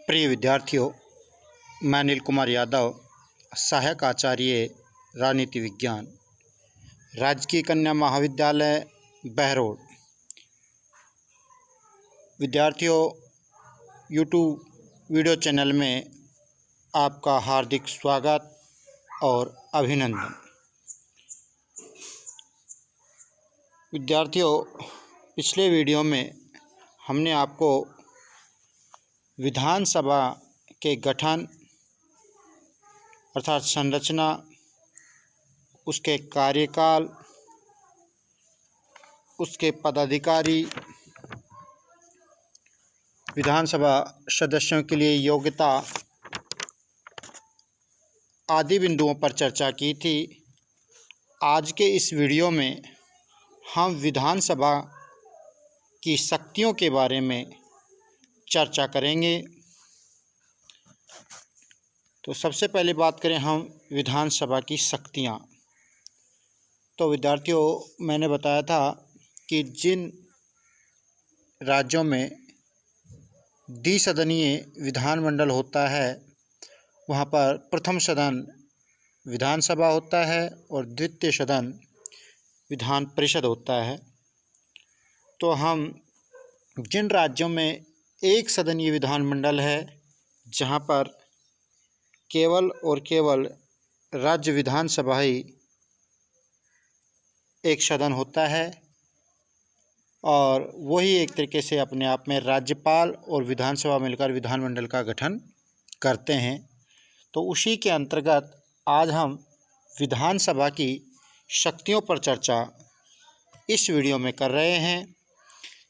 प्रिय विद्यार्थियों, मैं अनिल कुमार यादव, सहायक आचार्य राजनीति विज्ञान, राजकीय कन्या महाविद्यालय बहरोड। विद्यार्थियों, यूट्यूब वीडियो चैनल में आपका हार्दिक स्वागत और अभिनंदन। विद्यार्थियों, पिछले वीडियो में हमने आपको विधानसभा के गठन अर्थात संरचना, उसके कार्यकाल, उसके पदाधिकारी, विधानसभा सदस्यों के लिए योग्यता आदि बिंदुओं पर चर्चा की थी। आज के इस वीडियो में हम विधानसभा की शक्तियों के बारे में चर्चा करेंगे। तो सबसे पहले बात करें हम विधानसभा की शक्तियाँ। तो विद्यार्थियों, मैंने बताया था कि जिन राज्यों में द्विसदनीय विधानमंडल होता है वहाँ पर प्रथम सदन विधानसभा होता है और द्वितीय सदन विधान परिषद होता है। तो हम जिन राज्यों में एक सदनीय विधानमंडल है, जहाँ पर केवल और केवल राज्य विधानसभा ही एक सदन होता है और वही एक तरीके से अपने आप में राज्यपाल और विधानसभा मिलकर विधानमंडल का गठन करते हैं, तो उसी के अंतर्गत आज हम विधानसभा की शक्तियों पर चर्चा इस वीडियो में कर रहे हैं।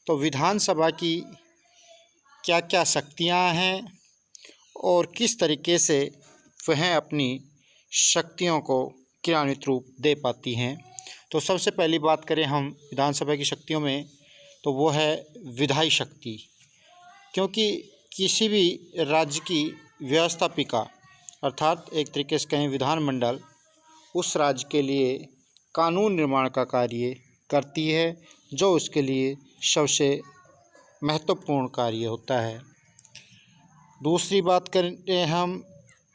तो विधानसभा की क्या क्या शक्तियां हैं और किस तरीके से वह अपनी शक्तियों को क्रियान्वित रूप दे पाती हैं। तो सबसे पहली बात करें हम विधानसभा की शक्तियों में, तो वो है विधायी शक्ति। क्योंकि किसी भी राज्य की व्यवस्थापिका अर्थात एक तरीके से कहें विधानमंडल उस राज्य के लिए कानून निर्माण का कार्य करती है, जो उसके लिए सबसे महत्वपूर्ण कार्य होता है। दूसरी बात करें हम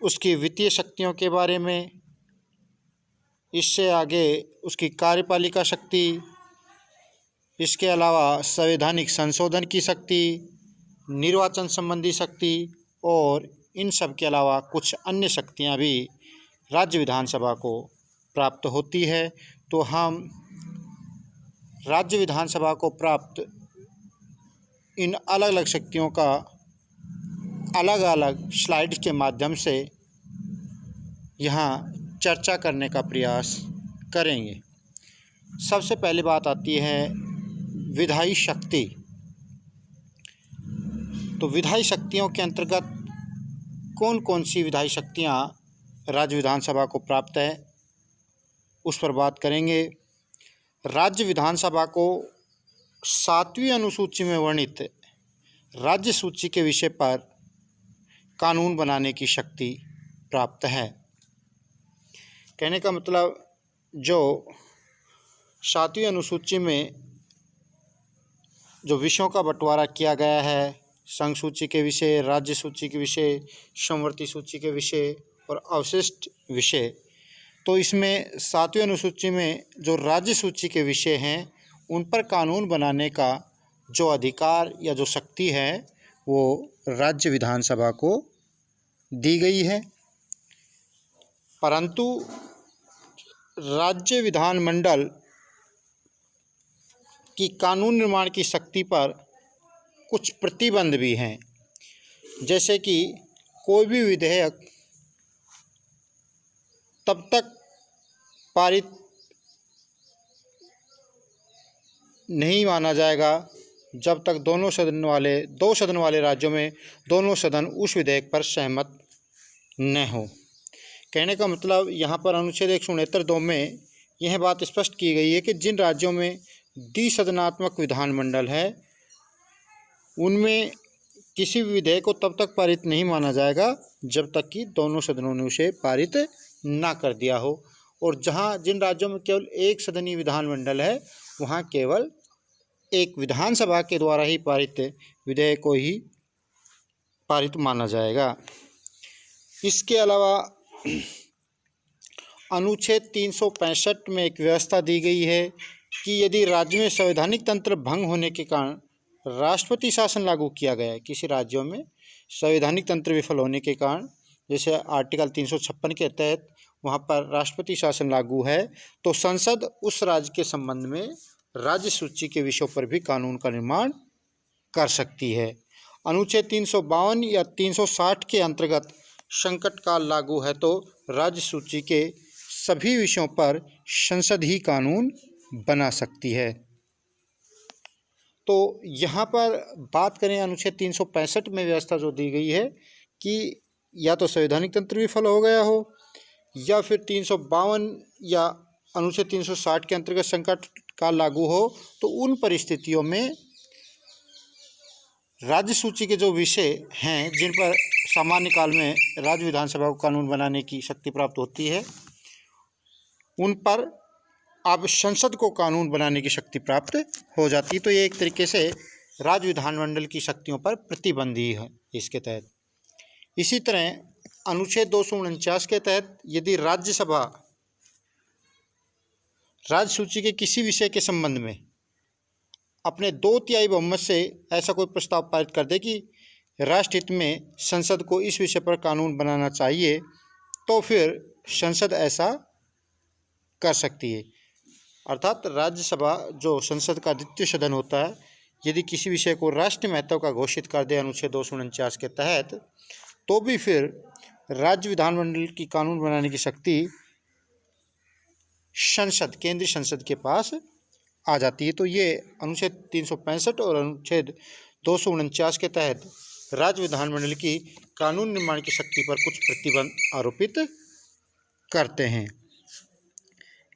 उसकी वित्तीय शक्तियों के बारे में। इससे आगे उसकी कार्यपालिका शक्ति, इसके अलावा संवैधानिक संशोधन की शक्ति, निर्वाचन संबंधी शक्ति और इन सब के अलावा कुछ अन्य शक्तियां भी राज्य विधानसभा को प्राप्त होती है। तो हम राज्य विधानसभा को प्राप्त इन अलग अलग शक्तियों का अलग अलग स्लाइड्स के माध्यम से यहाँ चर्चा करने का प्रयास करेंगे। सबसे पहले बात आती है विधायी शक्ति। तो विधायी शक्तियों के अंतर्गत कौन कौन सी विधायी शक्तियाँ राज्य विधानसभा को प्राप्त है, उस पर बात करेंगे। राज्य विधानसभा को 7वीं अनुसूची में वर्णित राज्य सूची के विषय पर कानून बनाने की शक्ति प्राप्त है। कहने का मतलब, जो 7वीं अनुसूची में जो विषयों का बंटवारा किया गया है, संघ सूची के विषय, राज्य सूची के विषय, समवर्ती सूची के विषय और अवशिष्ट विषय, तो इसमें 7वीं अनुसूची में जो राज्य सूची के विषय हैं उन पर कानून बनाने का जो अधिकार या जो शक्ति है वो राज्य विधानसभा को दी गई है। परंतु राज्य विधानमंडल की कानून निर्माण की शक्ति पर कुछ प्रतिबंध भी हैं। जैसे कि कोई भी विधेयक तब तक पारित नहीं माना जाएगा जब तक दो सदन वाले राज्यों में दोनों सदन उस विधेयक पर सहमत न हो। कहने का मतलब, यहाँ पर अनुच्छेद 169(2) में यह बात स्पष्ट की गई है कि जिन राज्यों में द्विसदनात्मक विधानमंडल है उनमें किसी भी विधेयक को तब तक पारित नहीं माना जाएगा जब तक कि दोनों सदनों ने उसे पारित ना कर दिया हो। और जिन राज्यों में केवल एक सदनीय विधानमंडल है वहाँ केवल एक विधानसभा के द्वारा ही पारित विधेयक को ही पारित माना जाएगा। इसके अलावा अनुच्छेद 365 में एक व्यवस्था दी गई है कि यदि राज्य में संवैधानिक तंत्र भंग होने के कारण राष्ट्रपति शासन लागू किया गया है, किसी राज्यों में संवैधानिक तंत्र विफल होने के कारण, जैसे आर्टिकल 356 के तहत वहाँ पर राष्ट्रपति शासन लागू है, तो संसद उस राज्य के संबंध में राज्य सूची के विषयों पर भी कानून का निर्माण कर सकती है। अनुच्छेद 352 या 360 के अंतर्गत संकट काल लागू है तो राज्य सूची के सभी विषयों पर संसद ही कानून बना सकती है। तो यहाँ पर बात करें अनुच्छेद 365 में व्यवस्था जो दी गई है कि या तो संवैधानिक तंत्र विफल हो गया हो या फिर 352 या अनुच्छेद 360 के अंतर्गत संकट काल लागू हो, तो उन परिस्थितियों में राज्य सूची के जो विषय हैं जिन पर सामान्य काल में राज्य विधानसभा को कानून बनाने की शक्ति प्राप्त होती है, उन पर अब संसद को कानून बनाने की शक्ति प्राप्त हो जाती है। तो ये एक तरीके से राज्य विधानमंडल की शक्तियों पर प्रतिबंध ही है इसके तहत। इसी तरह अनुच्छेद 249 के तहत यदि राज्यसभा राज्य सूची के किसी विषय के संबंध में अपने 2/3 बहुमत से ऐसा कोई प्रस्ताव पारित कर दे कि राष्ट्रहित में संसद को इस विषय पर कानून बनाना चाहिए, तो फिर संसद ऐसा कर सकती है। अर्थात राज्यसभा जो संसद का द्वितीय सदन होता है, यदि किसी विषय को राष्ट्रीय महत्व का घोषित कर दे अनुच्छेद 249 के तहत, तो भी फिर राज्य विधानमंडल की कानून बनाने की शक्ति संसद, केंद्रीय संसद के पास आ जाती है। तो ये अनुच्छेद 365 और अनुच्छेद 249 के तहत राज्य विधानमंडल की कानून निर्माण की शक्ति पर कुछ प्रतिबंध आरोपित करते हैं।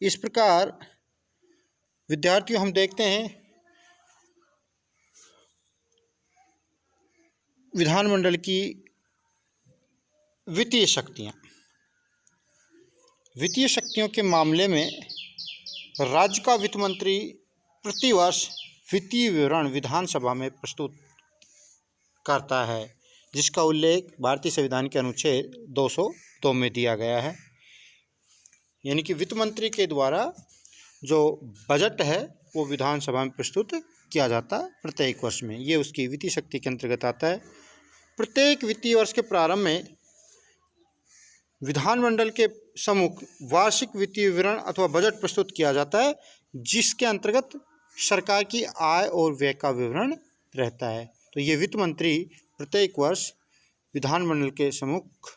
इस प्रकार विद्यार्थियों हम देखते हैं विधानमंडल की वित्तीय शक्तियाँ। वित्तीय शक्तियों के मामले में राज्य का वित्त मंत्री प्रतिवर्ष वित्तीय विवरण विधानसभा में प्रस्तुत करता है, जिसका उल्लेख भारतीय संविधान के अनुच्छेद 202 में दिया गया है। यानी कि वित्त मंत्री के द्वारा जो बजट है वो विधानसभा में प्रस्तुत किया जाता है प्रत्येक वर्ष में। ये उसकी वित्तीय शक्ति के अंतर्गत आता है। प्रत्येक वित्तीय वर्ष के प्रारंभ में विधानमंडल के सम्मुख वार्षिक वित्तीय विवरण अथवा बजट प्रस्तुत किया जाता है, जिसके अंतर्गत सरकार की आय और व्यय का विवरण रहता है। तो ये वित्त मंत्री प्रत्येक वर्ष विधानमंडल के सम्मुख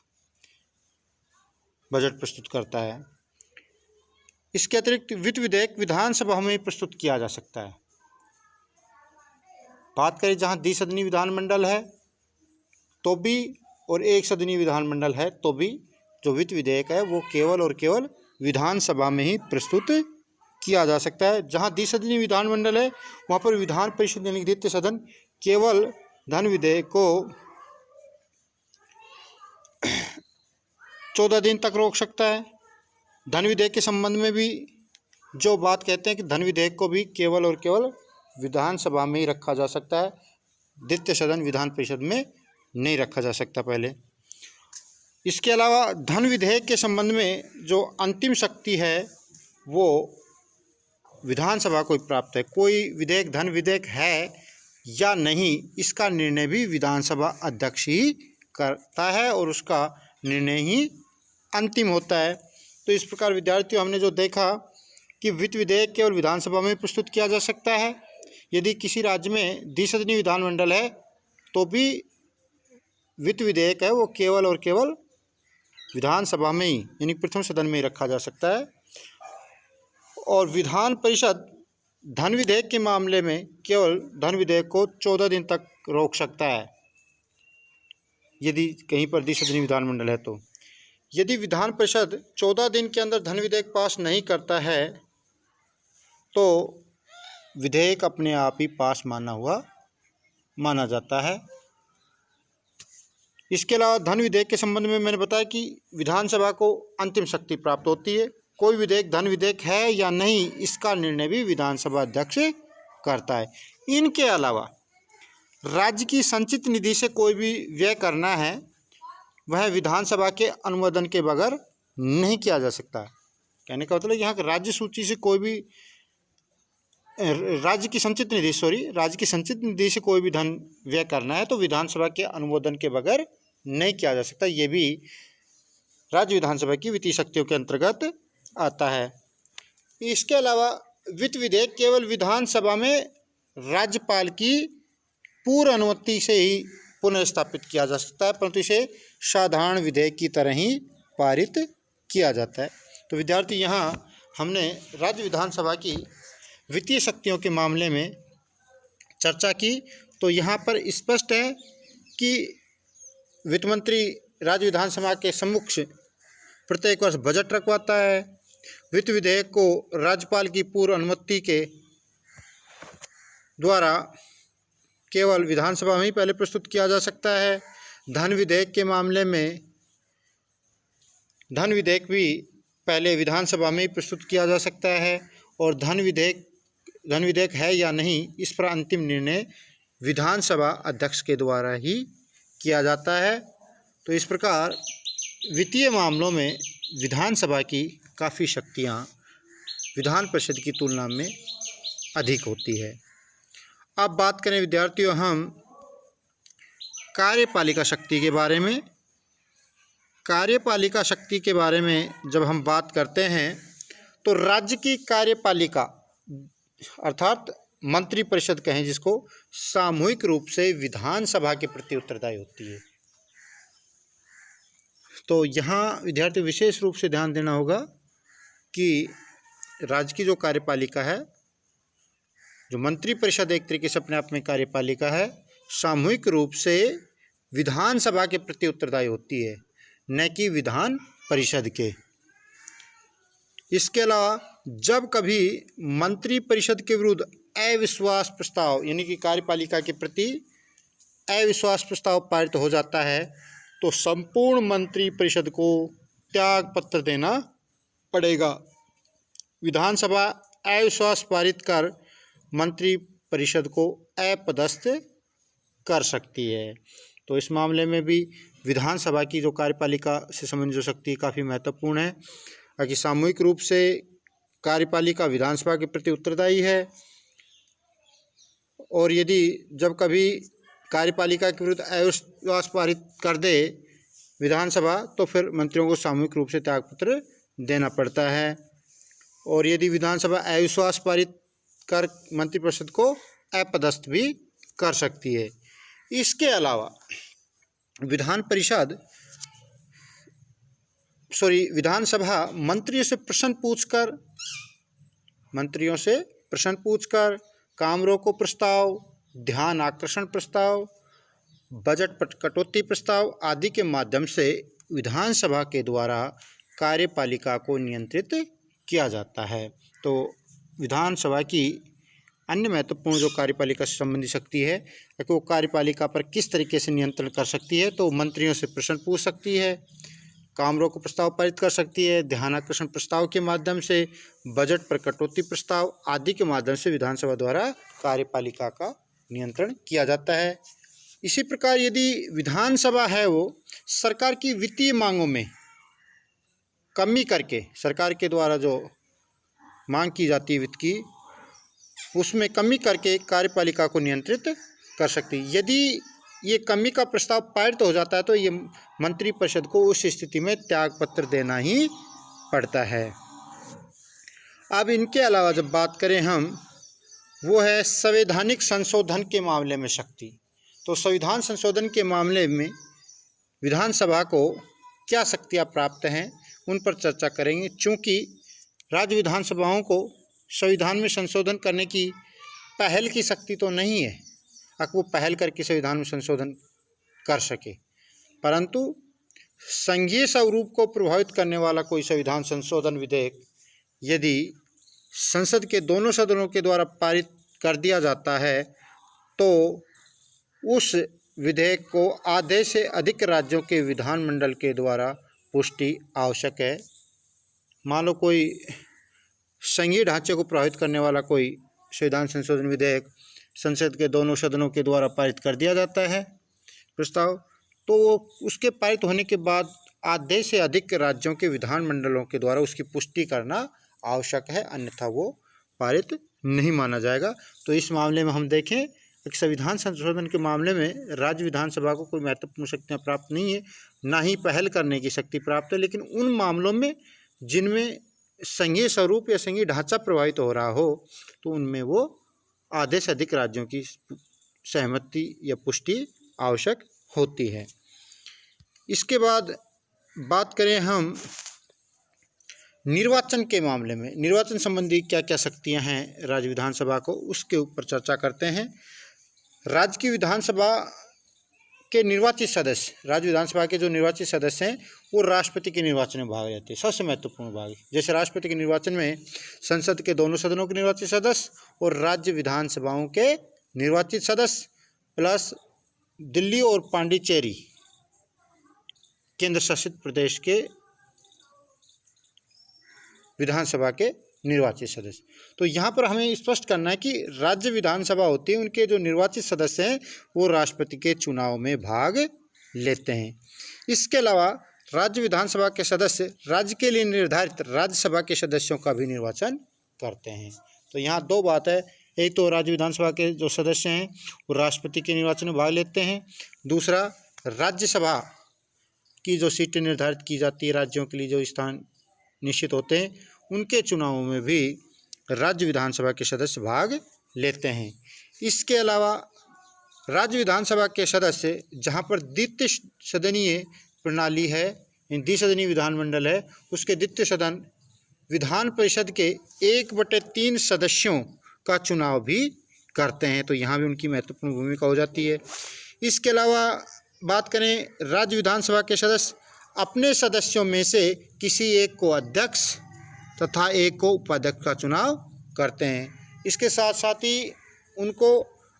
बजट प्रस्तुत करता है। इसके अतिरिक्त वित्त विधेयक विधानसभा में प्रस्तुत किया जा सकता है। बात करें जहाँ द्विसदनीय विधानमंडल है तो भी और एक सदनीय विधानमंडल है तो भी जो वित्त विधेयक है वो केवल और केवल विधानसभा में ही प्रस्तुत किया जा सकता है। जहाँ द्विसदनीय विधानमंडल है वहाँ पर विधान परिषद यानी द्वितीय सदन केवल धन विधेयक को 14 दिन तक रोक सकता है। धन विधेयक के संबंध में भी जो बात कहते हैं कि धन विधेयक को भी केवल और केवल विधानसभा में ही रखा जा सकता है, द्वितीय सदन विधान परिषद में नहीं रखा जा सकता पहले। इसके अलावा धन विधेयक के संबंध में जो अंतिम शक्ति है वो विधानसभा को प्राप्त है। कोई विधेयक धन विधेयक है या नहीं, इसका निर्णय भी विधानसभा अध्यक्ष ही करता है और उसका निर्णय ही अंतिम होता है। तो इस प्रकार विद्यार्थियों हमने जो देखा कि वित्त विधेयक केवल विधानसभा में प्रस्तुत किया जा सकता है। यदि किसी राज्य में द्विसदनीय विधानमंडल है तो भी वित्त विधेयक है वो केवल और केवल विधानसभा में ही यानी प्रथम सदन में ही रखा जा सकता है। और विधान परिषद धन विधेयक के मामले में केवल धन विधेयक को 14 दिन तक रोक सकता है यदि कहीं पर द्विसदनीय विधानमंडल है तो। यदि विधान परिषद 14 दिन के अंदर धन विधेयक पास नहीं करता है तो विधेयक अपने आप ही पास माना जाता है। इसके अलावा धन विधेयक के संबंध में मैंने बताया कि विधानसभा को अंतिम शक्ति प्राप्त होती है। कोई विधेयक धन विधेयक है या नहीं, इसका निर्णय भी विधानसभा अध्यक्ष करता है। इनके अलावा राज्य की संचित निधि से कोई भी व्यय करना है वह विधानसभा के अनुमोदन के बगैर नहीं किया जा सकता। कहने का मतलब यहाँ राज्य सूची से कोई भी राज्य की संचित निधि से कोई भी धन व्यय करना है तो विधानसभा के अनुमोदन के बगैर नहीं किया जा सकता। ये भी राज्य विधानसभा की वित्तीय शक्तियों के अंतर्गत आता है। इसके अलावा वित्त विधेयक केवल विधानसभा में राज्यपाल की पूर्व अनुमति से ही पुनर्स्थापित किया जा सकता है, परंतु इसे साधारण विधेयक की तरह ही पारित किया जाता है। तो विद्यार्थी, यहाँ हमने राज्य विधानसभा की वित्तीय शक्तियों के मामले में चर्चा की। तो यहाँ पर स्पष्ट है कि वित्त मंत्री राज्य विधानसभा के सम्मुख प्रत्येक वर्ष बजट रखवाता है। वित्त विधेयक को राज्यपाल की पूर्व अनुमति के द्वारा केवल विधानसभा में ही पहले प्रस्तुत किया जा सकता है। धन विधेयक के मामले में धन विधेयक भी पहले विधानसभा में ही प्रस्तुत किया जा सकता है और धन विधेयक है या नहीं इस पर अंतिम निर्णय विधानसभा अध्यक्ष के द्वारा ही किया जाता है। तो इस प्रकार वित्तीय मामलों में विधानसभा की काफ़ी शक्तियाँ विधान परिषद की तुलना में अधिक होती है। अब बात करें विद्यार्थियों हम कार्यपालिका शक्ति के बारे में। कार्यपालिका शक्ति के बारे में जब हम बात करते हैं तो राज्य की कार्यपालिका अर्थात मंत्री परिषद कहें जिसको, सामूहिक रूप से विधानसभा के प्रति उत्तरदायी होती है। तो यहाँ विद्यार्थी विशेष रूप से ध्यान देना होगा कि राज्य की जो कार्यपालिका है, जो मंत्री परिषद एक तरीके से अपने आप में कार्यपालिका है, सामूहिक रूप से विधानसभा के प्रति उत्तरदायी होती है, न कि विधान परिषद के। इसके अलावा जब कभी मंत्री परिषद के विरुद्ध अविश्वास प्रस्ताव यानी कि कार्यपालिका के प्रति अविश्वास प्रस्ताव पारित हो जाता है तो संपूर्ण मंत्री परिषद को त्याग पत्र देना पड़ेगा। विधानसभा अविश्वास पारित कर मंत्री परिषद को अपदस्थ कर सकती है। तो इस मामले में भी विधानसभा की जो कार्यपालिका से संबंधित जो शक्ति काफ़ी महत्वपूर्ण है, ताकि सामूहिक रूप से कार्यपालिका विधानसभा के प्रति उत्तरदायी है और यदि जब कभी कार्यपालिका के विरुद्ध अविश्वास पारित कर दे विधानसभा तो फिर मंत्रियों को सामूहिक रूप से त्यागपत्र देना पड़ता है। और यदि विधानसभा अविश्वास पारित कर मंत्रिपरिषद को अपदस्थ भी कर सकती है। इसके अलावा विधानसभा मंत्रियों से प्रश्न पूछकर काम रोको प्रस्ताव, ध्यान आकर्षण प्रस्ताव, बजट कटौती प्रस्ताव आदि के माध्यम से विधानसभा के द्वारा कार्यपालिका को नियंत्रित किया जाता है। तो विधानसभा की अन्य महत्वपूर्ण जो कार्यपालिका से संबंधित शक्ति है कि वो कार्यपालिका पर किस तरीके से नियंत्रण कर सकती है, तो मंत्रियों से प्रश्न पूछ सकती है, काम रोको प्रस्ताव पारित कर सकती है, ध्यानाकर्षण प्रस्ताव के माध्यम से, बजट पर कटौती प्रस्ताव आदि के माध्यम से विधानसभा द्वारा कार्यपालिका का नियंत्रण किया जाता है। इसी प्रकार यदि विधानसभा है वो सरकार की वित्तीय मांगों में कमी करके, सरकार के द्वारा जो मांग की जाती है वित्त की, उसमें कमी करके कार्यपालिका को नियंत्रित कर सकती है। यदि ये कमी का प्रस्ताव पारित हो जाता है तो ये मंत्री परिषद को उस स्थिति में त्यागपत्र देना ही पड़ता है। अब इनके अलावा जब बात करें हम, वो है संवैधानिक संशोधन के मामले में शक्ति। तो संविधान संशोधन के मामले में विधानसभा को क्या शक्तियाँ प्राप्त हैं उन पर चर्चा करेंगे। चूँकि राज्य विधानसभाओं को संविधान में संशोधन करने की पहल की शक्ति तो नहीं है, अगर वो पहल करके संविधान में संशोधन कर सके, परंतु संघीय स्वरूप को प्रभावित करने वाला कोई संविधान संशोधन विधेयक यदि संसद के दोनों सदनों के द्वारा पारित कर दिया जाता है तो उस विधेयक को आधे से अधिक राज्यों के विधानमंडल के द्वारा पुष्टि आवश्यक है। मान लो कोई संघीय ढांचे को प्रभावित करने वाला कोई संविधान संशोधन विधेयक संसद के दोनों सदनों के द्वारा पारित कर दिया जाता है प्रस्ताव, तो उसके पारित होने के बाद आधे से अधिक राज्यों के विधानमंडलों के द्वारा उसकी पुष्टि करना आवश्यक है, अन्यथा वो पारित नहीं माना जाएगा। तो इस मामले में हम देखें, एक संविधान संशोधन के मामले में राज्य विधानसभा को कोई महत्वपूर्ण शक्तियाँ प्राप्त नहीं है, ना ही पहल करने की शक्ति प्राप्त है, लेकिन उन मामलों में जिनमें संघीय स्वरूप या संघीय ढांचा प्रभावित हो रहा हो, तो उनमें वो आधे से अधिक राज्यों की सहमति या पुष्टि आवश्यक होती है। इसके बाद बात करें हम निर्वाचन के मामले में, निर्वाचन संबंधी क्या क्या शक्तियां हैं राज्य विधानसभा को, उसके ऊपर चर्चा करते हैं। राज्य की विधानसभा के निर्वाचित सदस्य, राज्य विधानसभा के जो निर्वाचित सदस्य हैं वो राष्ट्रपति के निर्वाचन में भाग लेते हैं, सबसे महत्वपूर्ण भाग। जैसे राष्ट्रपति के निर्वाचन में संसद के दोनों सदनों के निर्वाचित सदस्य और राज्य विधानसभाओं के निर्वाचित सदस्य प्लस दिल्ली और पांडिचेरी केंद्र शासित प्रदेश के विधानसभा के निर्वाचित सदस्य। तो यहाँ पर हमें स्पष्ट करना है कि राज्य विधानसभा होती है, उनके जो निर्वाचित सदस्य हैं वो राष्ट्रपति के चुनाव में भाग लेते हैं। इसके अलावा राज्य विधानसभा के सदस्य राज्य के लिए निर्धारित राज्यसभा के सदस्यों का भी निर्वाचन करते हैं। तो यहाँ दो बात है, एक तो राज्य विधानसभा के जो सदस्य हैं वो राष्ट्रपति के निर्वाचन में भाग लेते हैं, दूसरा राज्यसभा की जो सीटें निर्धारित की जाती है, राज्यों के लिए जो स्थान निश्चित होते हैं, उनके चुनावों में भी राज्य विधानसभा के सदस्य भाग लेते हैं। इसके अलावा राज्य विधानसभा के सदस्य जहां पर द्वितीय सदनीय प्रणाली है, द्विसदनीय विधानमंडल है, उसके द्वितीय सदन विधान परिषद के 1/3 सदस्यों का चुनाव भी करते हैं, तो यहाँ भी उनकी महत्वपूर्ण भूमिका हो जाती है। इसके अलावा बात करें, राज्य विधानसभा के सदस्य अपने सदस्यों में से किसी एक को अध्यक्ष तथा एक को उपाध्यक्ष का चुनाव करते हैं। इसके साथ साथ ही उनको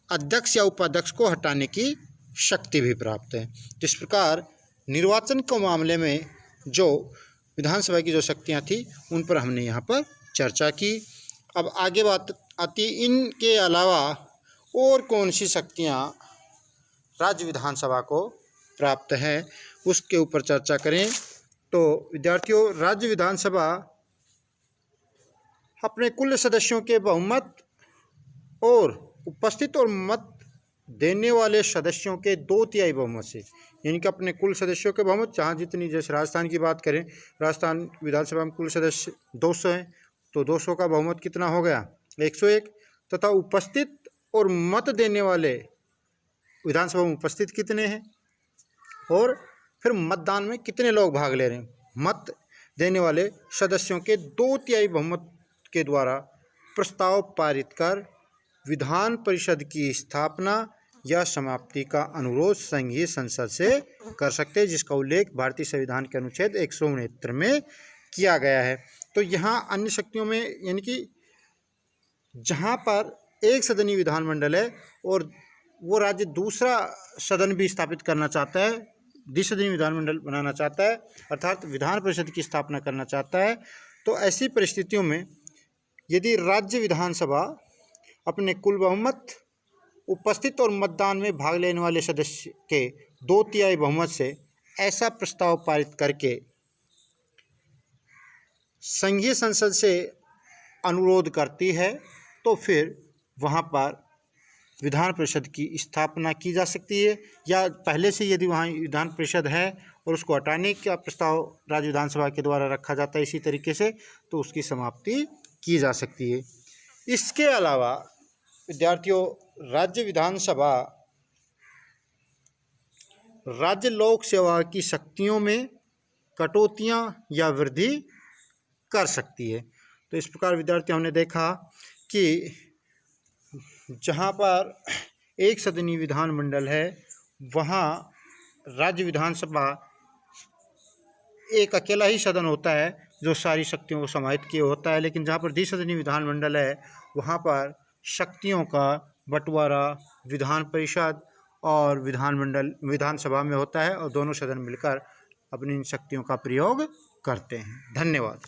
अध्यक्ष या उपाध्यक्ष को हटाने की शक्ति भी प्राप्त है। जिस प्रकार निर्वाचन के मामले में जो विधानसभा की जो शक्तियाँ थी उन पर हमने यहाँ पर चर्चा की। अब आगे बात आती, इनके अलावा और कौन सी शक्तियाँ राज्य विधानसभा को प्राप्त है उसके ऊपर चर्चा करें। तो विद्यार्थियों, राज्य विधानसभा अपने कुल सदस्यों के बहुमत और उपस्थित और मत देने वाले सदस्यों के 2/3 बहुमत से, यानी कि अपने कुल सदस्यों के बहुमत, जहाँ जितनी, जैसे राजस्थान की बात करें, राजस्थान विधानसभा में कुल सदस्य 200 हैं, तो 200 का बहुमत कितना हो गया, 101, तथा उपस्थित और मत देने वाले विधानसभा में उपस्थित कितने हैं और फिर मतदान में कितने लोग भाग ले रहे हैं। मत देने वाले सदस्यों के 2/3 बहुमत के द्वारा प्रस्ताव पारित कर विधान परिषद की स्थापना या समाप्ति का अनुरोध संघीय संसद से कर सकते हैं, जिसका उल्लेख भारतीय संविधान के अनुच्छेद 169 में किया गया है। तो यहाँ अन्य शक्तियों में, यानी कि जहाँ पर एक सदनीय विधानमंडल है और वो राज्य दूसरा सदन भी स्थापित करना चाहता है, द्विसदनीय विधानमंडल बनाना चाहता है, अर्थात विधान परिषद की स्थापना करना चाहता है, तो ऐसी परिस्थितियों में यदि राज्य विधानसभा अपने कुल बहुमत, उपस्थित और मतदान में भाग लेने वाले सदस्य के 2/3 बहुमत से ऐसा प्रस्ताव पारित करके संघीय संसद से अनुरोध करती है, तो फिर वहाँ पर विधान परिषद की स्थापना की जा सकती है, या पहले से यदि वहाँ विधान परिषद है और उसको हटाने का प्रस्ताव राज्य विधानसभा के द्वारा रखा जाता है इसी तरीके से, तो उसकी समाप्ति की जा सकती है। इसके अलावा विद्यार्थियों, राज्य विधानसभा राज्य लोक सेवा की शक्तियों में कटौतियाँ या वृद्धि कर सकती है। तो इस प्रकार विद्यार्थियों, हमने देखा कि जहाँ पर एक सदनीय विधानमंडल है वहाँ राज्य विधानसभा एक अकेला ही सदन होता है जो सारी शक्तियों को समाहित किए होता है, लेकिन जहाँ पर द्विसदनीय विधानमंडल है वहाँ पर शक्तियों का बंटवारा विधान परिषद और विधानसभा में होता है और दोनों सदन मिलकर अपनी इन शक्तियों का प्रयोग करते हैं। धन्यवाद।